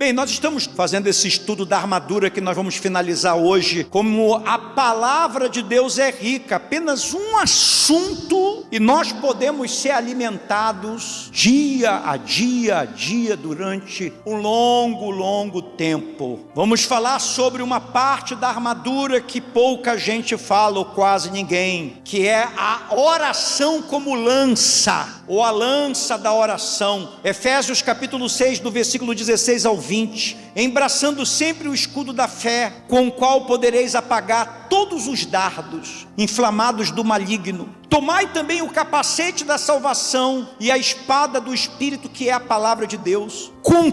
Bem, nós estamos fazendo esse estudo da armadura que nós vamos finalizar hoje. Como a palavra de Deus é rica, apenas um assunto, e nós podemos ser alimentados dia a dia, durante um longo tempo. Vamos falar sobre uma parte da armadura que pouca gente fala, ou quase ninguém, que é a oração como lança, ou a lança da oração. Efésios capítulo 6, do versículo 16 ao 20. Embraçando sempre o escudo da fé, com o qual podereis apagar todos os dardos inflamados do maligno. Tomai também o capacete da salvação e a espada do Espírito, que é a palavra de Deus, com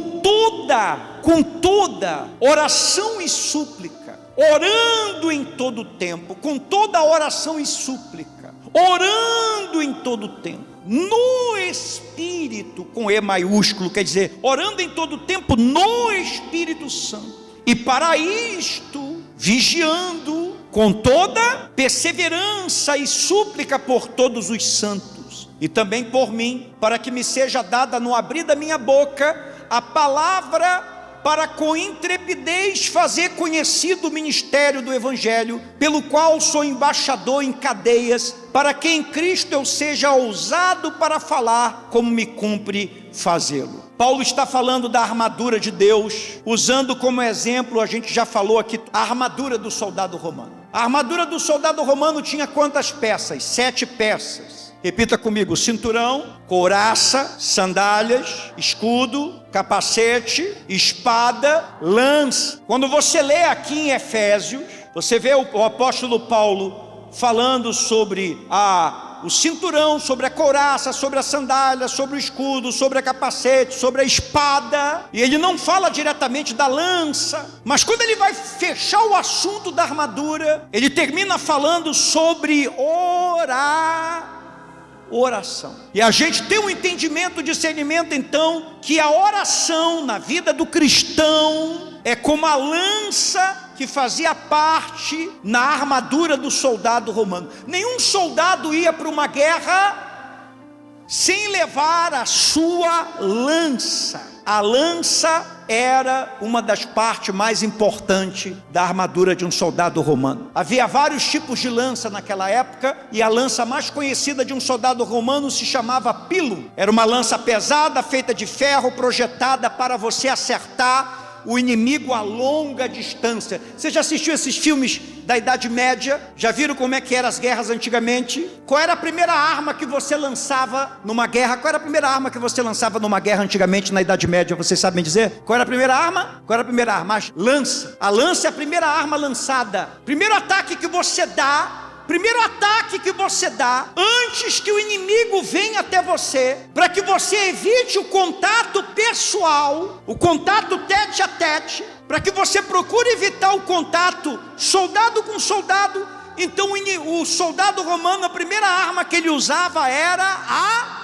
toda oração e súplica, orando em todo tempo, com toda oração e súplica, orando em todo tempo, no Espírito, com E maiúsculo, quer dizer, orando em todo tempo no Espírito Santo, e para isto, vigiando com toda perseverança e súplica por todos os santos, e também por mim, para que me seja dada no abrir da minha boca a palavra, para com intrepidez fazer conhecido o ministério do Evangelho, pelo qual sou embaixador em cadeias, para que em Cristo eu seja ousado para falar como me cumpre fazê-lo. Paulo está falando da armadura de Deus, usando como exemplo, a gente já falou aqui, a armadura do soldado romano. A armadura do soldado romano tinha quantas peças? 7 peças. Repita comigo: cinturão, couraça, sandálias, escudo, capacete, espada, lança. Quando você lê aqui em Efésios, você vê o apóstolo Paulo falando sobre o cinturão, sobre a couraça, sobre a sandália, sobre o escudo, sobre a capacete, sobre a espada, e ele não fala diretamente da lança, mas quando ele vai fechar o assunto da armadura, ele termina falando sobre oração. E a gente tem um entendimento, discernimento então, que a oração na vida do cristão é como a lança que fazia parte na armadura do soldado romano. Nenhum soldado ia para uma guerra sem levar a sua lança. A lança era uma das partes mais importantes da armadura de um soldado romano. Havia vários tipos de lança naquela época, e a lança mais conhecida de um soldado romano se chamava pilum. Era uma lança pesada, feita de ferro, projetada para você acertar o inimigo a longa distância. Você já assistiu esses filmes da Idade Média? Já viram como é que eram as guerras antigamente? Qual era a primeira arma que você lançava numa guerra? Qual era a primeira arma que você lançava numa guerra antigamente na Idade Média? Vocês sabem dizer? Qual era a primeira arma? Qual era a primeira arma? A lança. A lança é a primeira arma lançada. Primeiro ataque que você dá, antes que o inimigo venha até você, para que você evite o contato pessoal, o contato tete a tete, para que você procure evitar o contato soldado com soldado. Então o soldado romano, a primeira arma que ele usava era a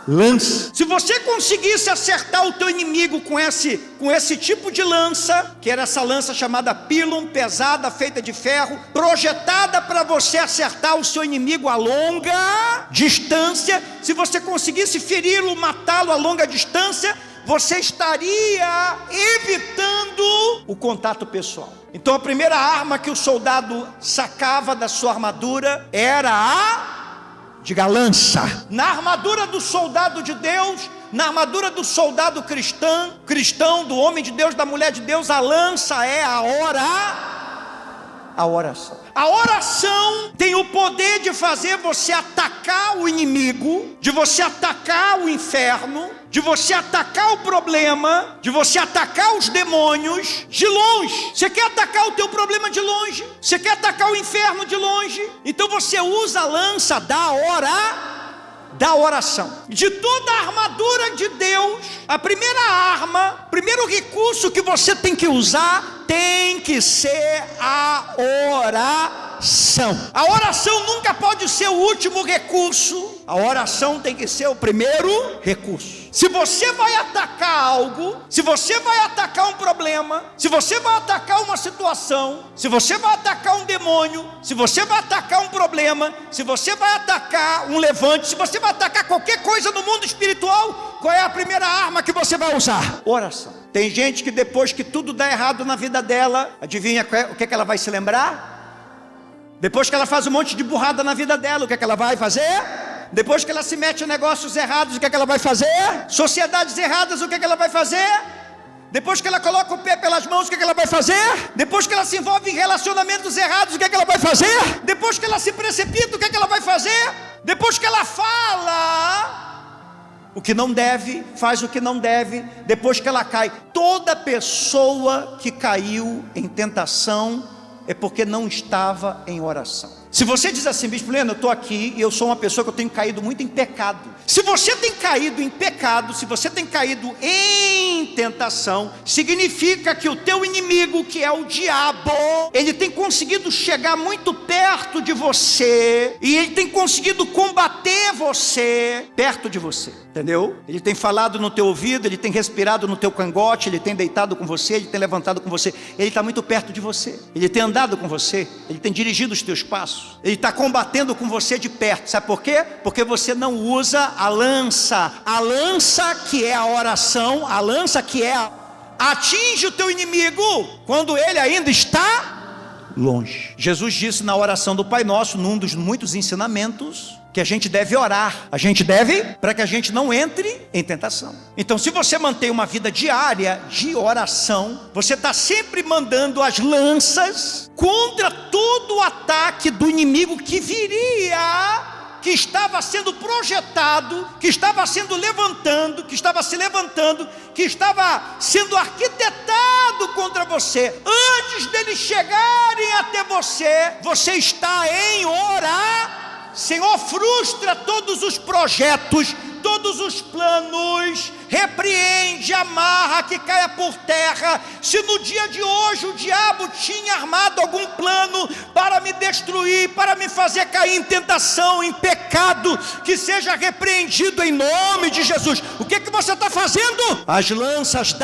lança. Se você conseguisse acertar o teu inimigo com esse tipo de lança, que era essa lança chamada pilum, pesada, feita de ferro, projetada para você acertar o seu inimigo a longa distância, se você conseguisse feri-lo, matá-lo a longa distância, você estaria evitando o contato pessoal. Então a primeira arma que o soldado sacava da sua armadura era diga lança. Na armadura do soldado de Deus, na armadura do soldado cristão, do homem de Deus, da mulher de Deus, a lança é a oração. A oração tem o poder de fazer você atacar o inimigo, de você atacar o inferno, de você atacar o problema, de você atacar os demônios de longe. Você quer atacar o teu problema de longe? Você quer atacar o inferno de longe? Então você usa a lança da oração. De toda a armadura de Deus, a primeira arma, primeiro recurso que você tem que usar, tem que ser a oração. A oração nunca pode ser o último recurso. A oração tem que ser o primeiro recurso. Se você vai atacar algo, se você vai atacar um problema, se você vai atacar uma situação, se você vai atacar um demônio, se você vai atacar um problema, se você vai atacar um levante, se você vai atacar qualquer coisa no mundo espiritual, qual é a primeira arma que você vai usar? Oração. Tem gente que depois que tudo dá errado na vida dela, adivinha o que ela vai se lembrar? Depois que ela faz um monte de burrada na vida dela, o que ela vai fazer? Depois que ela se mete em negócios errados, o que ela vai fazer? Sociedades erradas, o que ela vai fazer? Depois que ela coloca o pé pelas mãos, o que ela vai fazer? Depois que ela se envolve em relacionamentos errados, o que ela vai fazer? Depois que ela se precipita, o que ela vai fazer? Depois que ela fala o que não deve, faz o que não deve, depois que ela cai. Toda pessoa que caiu em tentação é porque não estava em oração. Se você diz assim, Bispo Leno, eu estou aqui e eu sou uma pessoa que eu tenho caído muito em pecado. Se você tem caído em pecado, se você tem caído em tentação, significa que o teu inimigo, que é o diabo, ele tem conseguido chegar muito perto de você e ele tem conseguido combater você perto de você, entendeu? Ele tem falado no teu ouvido, ele tem respirado no teu cangote, ele tem deitado com você, ele tem levantado com você, ele está muito perto de você, ele tem andado com você, ele tem dirigido os teus passos. Ele está combatendo com você de perto, sabe por quê? Porque você não usa a lança que é a oração, a lança que é atinge o teu inimigo quando ele ainda está longe. Jesus disse na oração do Pai Nosso, num dos muitos ensinamentos, que a gente deve orar, para que a gente não entre em tentação. Então, se você mantém uma vida diária de oração, você está sempre mandando as lanças contra todo o ataque do inimigo que viria, que estava sendo projetado, que estava sendo levantando, que estava se levantando, que estava sendo arquitetado contra você. Antes deles chegarem até você, você está em oração. Senhor, frustra todos os projetos, todos os planos, repreende, amarra, que caia por terra. Se no dia de hoje o diabo tinha armado algum plano para me destruir, para me fazer cair em tentação, em pecado, que seja repreendido em nome de Jesus. O que você está fazendo? As lanças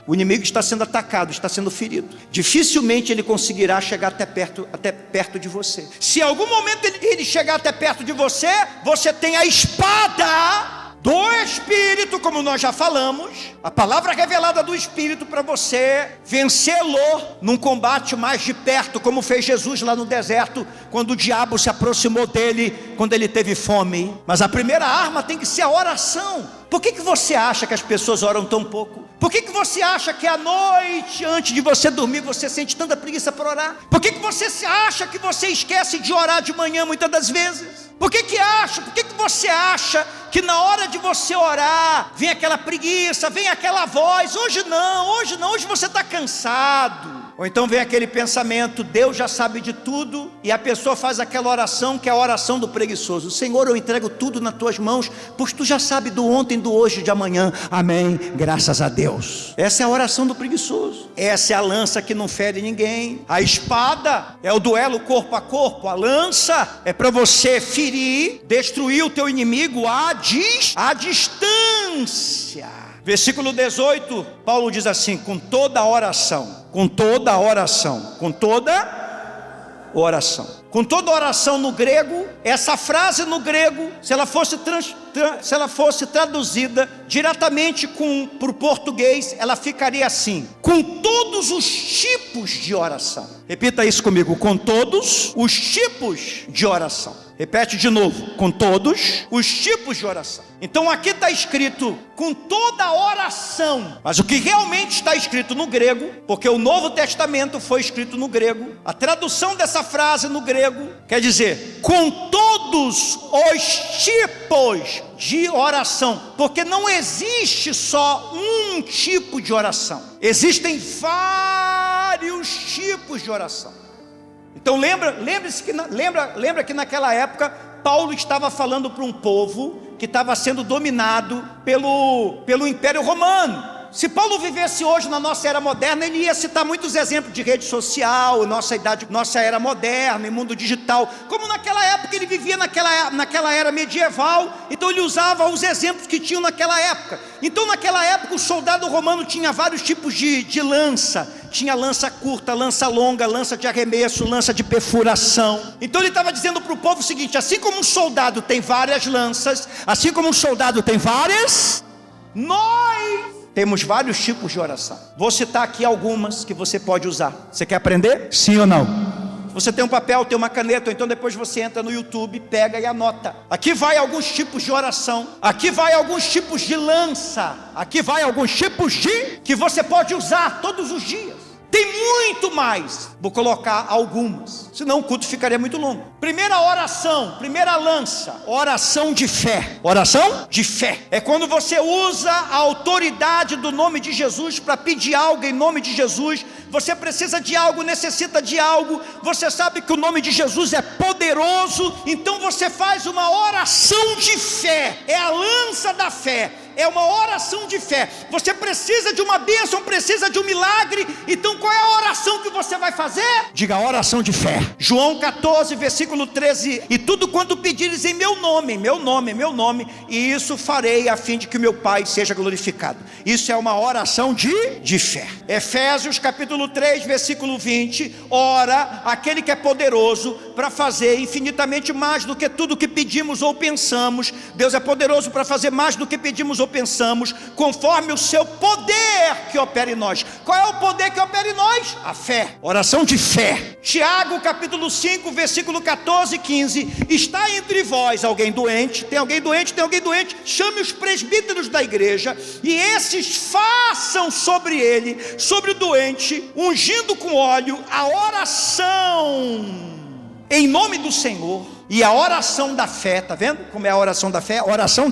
o inimigo está sendo atacado, está sendo ferido. Dificilmente ele conseguirá chegar até perto de você. Se em algum momento ele chegar até perto de você, você tem a espada do Espírito, como nós já falamos, a palavra revelada do Espírito para você vencê-lo num combate mais de perto, como fez Jesus lá no deserto, quando o diabo se aproximou dele, quando ele teve fome. Mas a primeira arma tem que ser a oração. Por que você acha que as pessoas oram tão pouco? Por que você acha que à noite, antes de você dormir, você sente tanta preguiça para orar? Por que você acha que você esquece de orar de manhã muitas das vezes? Por que você acha que na hora de você orar, vem aquela preguiça, vem aquela voz? Hoje não, hoje você está cansado. Ou então vem aquele pensamento, Deus já sabe de tudo, e a pessoa faz aquela oração que é a oração do preguiçoso. Senhor, eu entrego tudo nas tuas mãos, pois tu já sabes do ontem, do hoje, de amanhã. Amém, graças a Deus. Essa é a oração do preguiçoso. Essa é a lança que não fere ninguém. A espada é o duelo corpo a corpo. A lança é para você ferir, destruir o teu inimigo à distância. Versículo 18, Paulo diz assim: com toda oração, com toda oração no grego, essa frase no grego, se ela fosse traduzida diretamente para o português, ela ficaria assim: com todos os tipos de oração. Repita isso comigo: com todos os tipos de oração. Repete de novo: com todos os tipos de oração. Então aqui está escrito com toda oração, mas o que realmente está escrito no grego, porque o Novo Testamento foi escrito no grego, a tradução dessa frase no grego quer dizer com todos os tipos de oração, porque não existe só um tipo de oração, existem vários tipos de oração. Então lembra que naquela época Paulo estava falando para um povo que estava sendo dominado pelo Império Romano. Se Paulo vivesse hoje na nossa era moderna, ele ia citar muitos exemplos de rede social, nossa era moderna e mundo digital. Como naquela época ele vivia naquela era medieval, então ele usava os exemplos que tinham naquela época. Então naquela época o soldado romano tinha vários tipos de lança. Tinha lança curta, lança longa, lança de arremesso, lança de perfuração. Então ele estava dizendo para o povo o seguinte: assim como um soldado tem várias lanças, assim como um soldado tem várias, nós temos vários tipos de oração. Vou citar aqui algumas que você pode usar. Você quer aprender? Sim ou não? Você tem um papel, tem uma caneta, ou então depois você entra no YouTube, pega e anota. Aqui vai alguns tipos de oração. Aqui vai alguns tipos de lança. Aqui vai alguns tipos de que você pode usar todos os dias. Tem muito mais. Vou colocar algumas, senão o culto ficaria muito longo. Primeira oração, primeira lança, oração de fé. Oração de fé é quando você usa a autoridade do nome de Jesus para pedir algo em nome de Jesus. Você precisa de algo, necessita de algo. Você sabe que o nome de Jesus é poderoso, então você faz uma oração de fé. É a lança da fé. É uma oração de fé. Você precisa de uma bênção, precisa de um milagre. Então qual é a oração que você vai fazer? Diga: oração de fé. João 14, versículo 13: e tudo quanto pedires em meu nome, e isso farei a fim de que o meu Pai seja glorificado. Isso é uma oração de fé. Efésios capítulo 3, versículo 20: ora aquele que é poderoso para fazer infinitamente mais do que tudo que pedimos ou pensamos. Deus é poderoso para fazer mais do que pedimos ou pensamos, conforme o seu poder que opera em nós. Qual é o poder que opera em nós? A fé. Oração de fé. Tiago capítulo 5, versículo 14 e 15: está entre vós alguém doente? Tem alguém doente? Tem alguém doente? Chame os presbíteros da igreja e esses façam sobre ele, sobre o doente, ungindo com óleo, a oração em nome do Senhor. E a oração da fé, tá vendo como é a oração da fé? Oração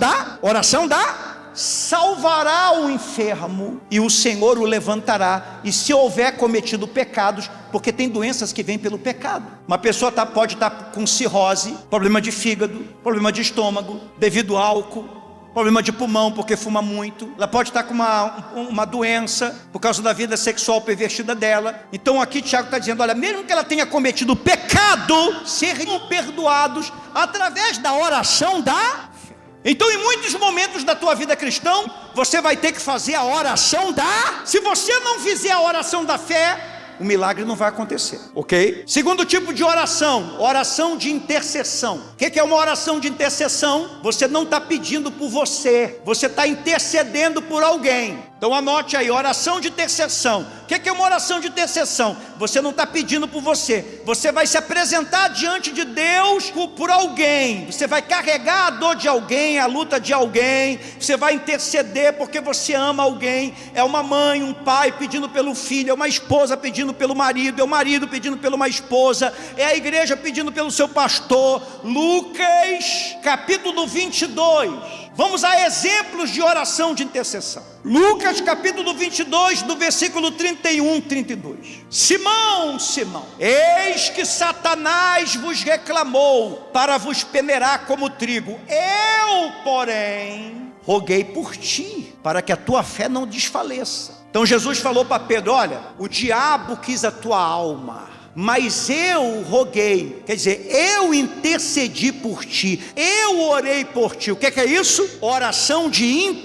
da salvará o enfermo e o Senhor o levantará. E se houver cometido pecados, porque tem doenças que vêm pelo pecado. Uma pessoa pode estar com cirrose, problema de fígado, problema de estômago, devido ao álcool, problema de pulmão porque fuma muito. Ela pode estar com uma doença por causa da vida sexual pervertida dela. Então aqui Tiago está dizendo: olha, mesmo que ela tenha cometido pecado, serem perdoados através da oração da fé. Então em muitos momentos da tua vida cristã, você vai ter que fazer a oração da... Se você não fizer a oração da fé, o milagre não vai acontecer, ok? Segundo tipo de oração, oração de intercessão. O que é uma oração de intercessão? Você não está pedindo por você, você está intercedendo por alguém. Então anote aí: oração de intercessão. O que é uma oração de intercessão? Você não está pedindo por você, você vai se apresentar diante de Deus por alguém. Você vai carregar a dor de alguém, a luta de alguém. Você vai interceder porque você ama alguém. É uma mãe, um pai pedindo pelo filho, é uma esposa pedindo pelo marido, é o marido pedindo por uma esposa, é a igreja pedindo pelo seu pastor. Lucas capítulo 22. Vamos a exemplos de oração de intercessão. Lucas capítulo 22, do versículo 31, 32. Simão, Simão, eis que Satanás vos reclamou para vos peneirar como trigo. Eu, porém, roguei por ti, para que a tua fé não desfaleça. Então Jesus falou para Pedro: olha, o diabo quis a tua alma, mas eu roguei, quer dizer, eu intercedi por ti, eu orei por ti. O que é isso? Oração de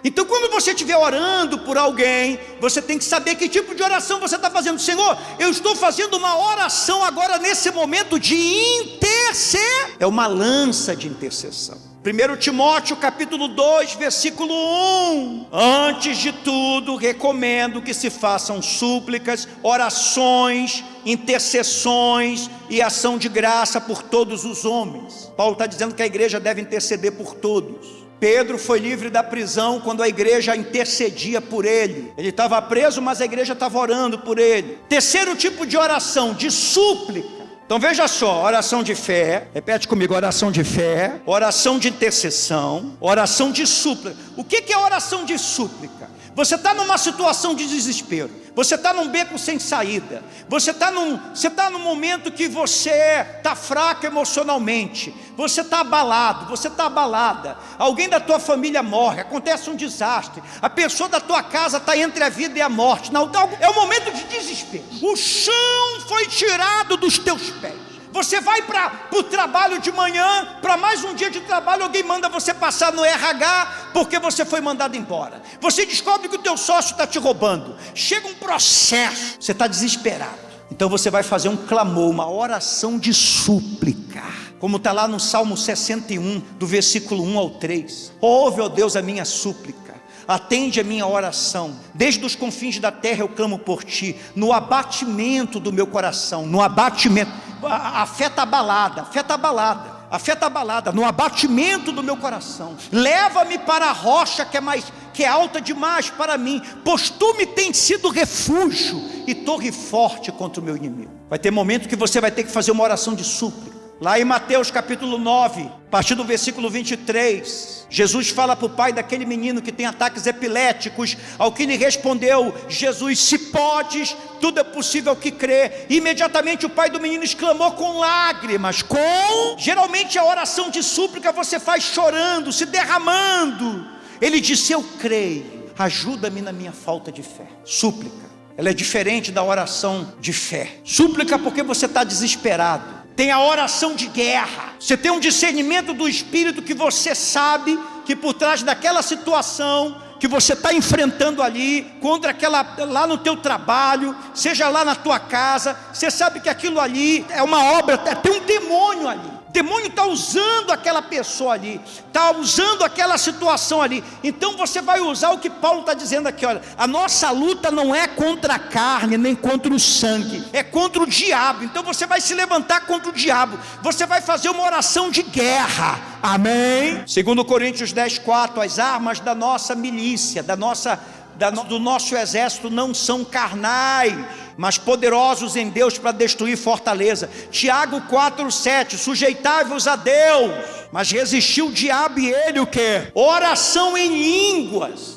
Então quando você estiver orando por alguém, você tem que saber que tipo de oração você está fazendo. Senhor, eu estou fazendo uma oração agora nesse momento de interceder. É uma lança de intercessão. 1 Timóteo capítulo 2, versículo 1: antes de tudo recomendo que se façam súplicas, orações, intercessões e ação de graça por todos os homens. Paulo está dizendo que a igreja deve interceder por todos. Pedro foi livre da prisão quando a igreja intercedia por ele. Ele estava preso, mas a igreja estava orando por ele. Terceiro tipo de oração, de súplica. Então veja só: oração de fé, repete comigo: oração de fé, oração de intercessão, oração de súplica. O que é oração de súplica? Você está numa situação de desespero, você está num beco sem saída, você está num momento que você está fraco emocionalmente, você está abalado, você está abalada, alguém da tua família morre, acontece um desastre, a pessoa da tua casa está entre a vida e a morte. Não, é um momento de desespero, o chão foi tirado dos teus pés. Você vai para o trabalho de manhã, para mais um dia de trabalho, alguém manda você passar no RH, porque você foi mandado embora. Você descobre que o teu sócio está te roubando. Chega um processo, você está desesperado. Então você vai fazer um clamor, uma oração de súplica. Como está lá no Salmo 61, do versículo 1 ao 3. Ouve, ó Deus, a minha súplica. Atende a minha oração, desde os confins da terra eu clamo por ti, no abatimento do meu coração, no abatimento, a fé está abalada, no abatimento do meu coração, leva-me para a rocha que é alta demais para mim, pois tu me tens sido refúgio e torre forte contra o meu inimigo. Vai ter momento que você vai ter que fazer uma oração de súplica. Lá em Mateus capítulo 9, a partir do versículo 23, Jesus fala para o pai daquele menino que tem ataques epiléticos, ao que lhe respondeu Jesus: se podes, tudo é possível ao que crê. Imediatamente o pai do menino exclamou com lágrimas, geralmente a oração de súplica você faz chorando, se derramando. Ele disse: eu creio, ajuda-me na minha falta de fé. Súplica, ela é diferente da oração de fé. Súplica porque você está desesperado. Tem a oração de guerra, você tem um discernimento do Espírito que você sabe que por trás daquela situação que você está enfrentando ali, contra lá no teu trabalho, seja lá na tua casa, você sabe que aquilo ali é uma obra, tem um demônio ali. O demônio está usando aquela pessoa ali, está usando aquela situação ali. Então você vai usar o que Paulo está dizendo aqui, olha, a nossa luta não é contra a carne, nem contra o sangue, é contra o diabo. Então você vai se levantar contra o diabo, você vai fazer uma oração de guerra, amém? 2 Coríntios 10:4, as armas da nossa milícia, do nosso exército não são carnais, mas poderosos em Deus para destruir fortaleza. Tiago 4:7, sujeitai-vos a Deus, mas resistiu o diabo e ele o quê? Oração em línguas,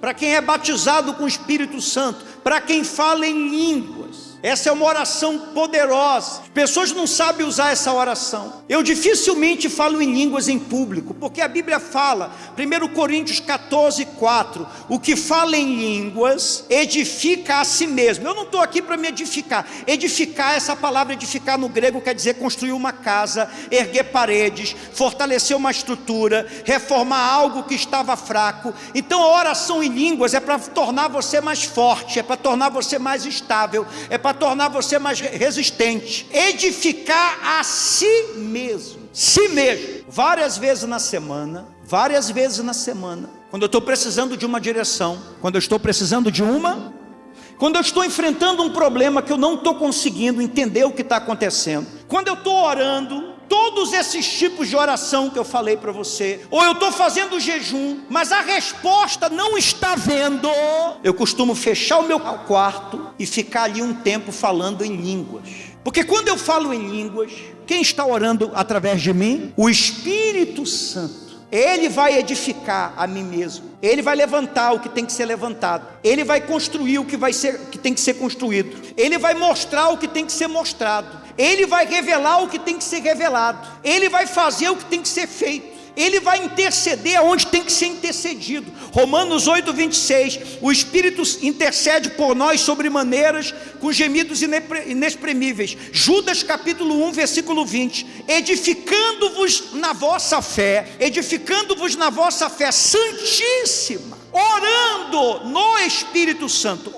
para quem é batizado com o Espírito Santo, para quem fala em línguas. Essa é uma oração poderosa. As pessoas não sabem usar essa oração. Eu dificilmente falo em línguas em público, porque a Bíblia fala, 1 Coríntios 14:4, o que fala em línguas edifica a si mesmo. Eu não estou aqui para me edificar. Edificar, essa palavra edificar no grego quer dizer construir uma casa, erguer paredes, fortalecer uma estrutura, reformar algo que estava fraco. Então a oração em línguas é para tornar você mais forte, é para tornar você mais estável, é para tornar você mais resistente. Edificar a si mesmo, várias vezes na semana, quando eu estou precisando de uma direção, quando eu estou enfrentando um problema que eu não estou conseguindo entender o que está acontecendo, quando eu estou orando, todos esses tipos de oração que eu falei para você, ou eu estou fazendo jejum, mas a resposta não está vendo, eu costumo fechar o meu quarto e ficar ali um tempo falando em línguas, porque quando eu falo em línguas, quem está orando através de mim? O Espírito Santo. Ele vai edificar a mim mesmo, ele vai levantar o que tem que ser levantado, ele vai construir o que tem que ser construído, ele vai mostrar o que tem que ser mostrado, ele vai revelar o que tem que ser revelado, ele vai fazer o que tem que ser feito, ele vai interceder aonde tem que ser intercedido. Romanos 8:26, o Espírito intercede por nós sobremaneras, com gemidos inexprimíveis. Judas capítulo 1, versículo 20, edificando-vos na vossa fé santíssima, orando no Espírito Santo,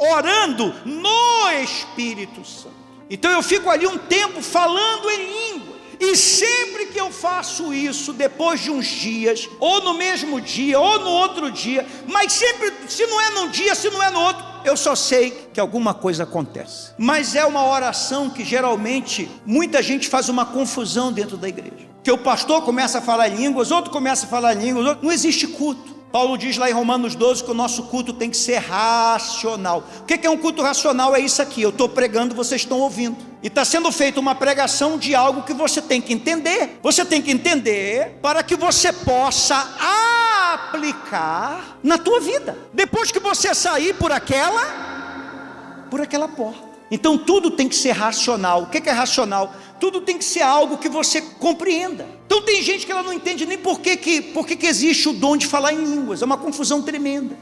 Então eu fico ali um tempo falando em língua. E sempre que eu faço isso, depois de uns dias, ou no mesmo dia, ou no outro dia, mas sempre, se não é num dia, se não é no outro, eu só sei que alguma coisa acontece. Mas é uma oração que geralmente, muita gente faz uma confusão dentro da igreja. Que o pastor começa a falar em línguas, outro começa a falar em línguas, não existe culto. Paulo diz lá em Romanos 12 que o nosso culto tem que ser racional. O que é um culto racional? É isso aqui, eu estou pregando, vocês estão ouvindo. E está sendo feita uma pregação de algo que você tem que entender. Você tem que entender para que você possa aplicar na tua vida, depois que você sair por aquela porta. Então tudo tem que ser racional. O que é racional? Tudo tem que ser algo que você compreenda. Então tem gente que ela não entende nem por que existe o dom de falar em línguas. É uma confusão tremenda.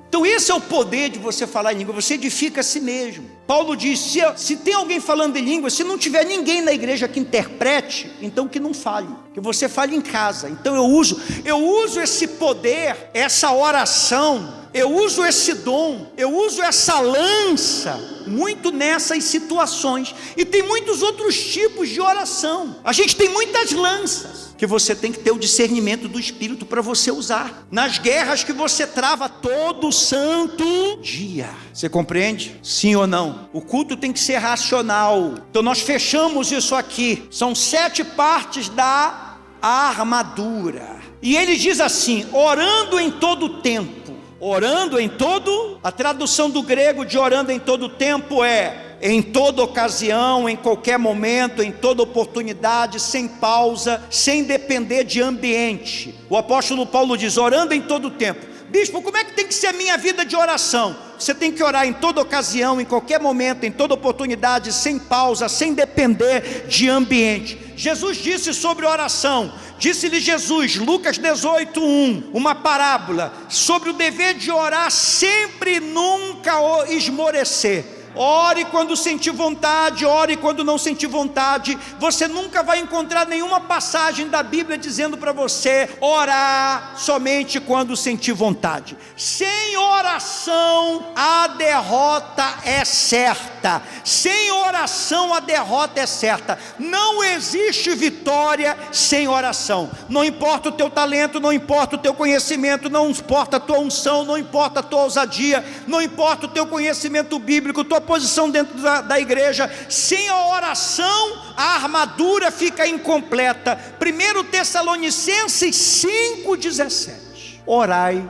Então esse é o poder de você falar em língua. Você edifica a si mesmo. Paulo diz, se tem alguém falando em língua, se não tiver ninguém na igreja que interprete, então que não fale, que você fale em casa. Então eu uso esse poder, essa oração, eu uso esse dom, eu uso essa lança muito nessas situações. E tem muitos outros tipos de oração. A gente tem muitas lanças que você tem que ter o discernimento do Espírito para você usar nas guerras que você trava todo santo dia. Você compreende? Sim ou não? O culto tem que ser racional. Então nós fechamos isso aqui. São 7 partes da armadura. E ele diz assim: orando em todo tempo. Orando em todo, a tradução do grego de orando em todo tempo é em toda ocasião, em qualquer momento, em toda oportunidade, sem pausa, sem depender de ambiente. O apóstolo Paulo diz, orando em todo tempo. Bispo, como é que tem que ser a minha vida de oração? Você tem que orar em toda ocasião, em qualquer momento, em toda oportunidade, sem pausa, sem depender de ambiente. Jesus disse sobre oração, disse-lhe Jesus, Lucas 18:1, uma parábola sobre o dever de orar sempre e nunca esmorecer. Ore quando sentir vontade, ore quando não sentir vontade. Você nunca vai encontrar nenhuma passagem da Bíblia dizendo para você orar somente quando sentir vontade. Sem oração a derrota é certa. Sem oração a derrota é certa. Não existe vitória sem oração. Não importa o teu talento, não importa o teu conhecimento, não importa a tua unção, não importa a tua ousadia, não importa o teu conhecimento bíblico, tua posição dentro da igreja. Sem a oração a armadura fica incompleta. 1 Tessalonicenses 5:17, orai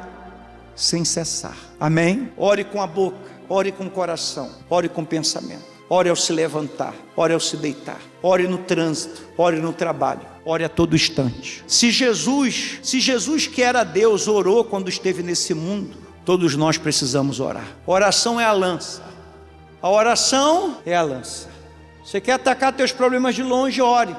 sem cessar. Amém? Ore com a boca, ore com o coração, ore com o pensamento, ore ao se levantar, ore ao se deitar, ore no trânsito, ore no trabalho, ore a todo instante. Se Jesus que era Deus orou quando esteve nesse mundo, todos nós precisamos orar. Oração é a lança. A oração é a lança. Você quer atacar teus problemas de longe, ore.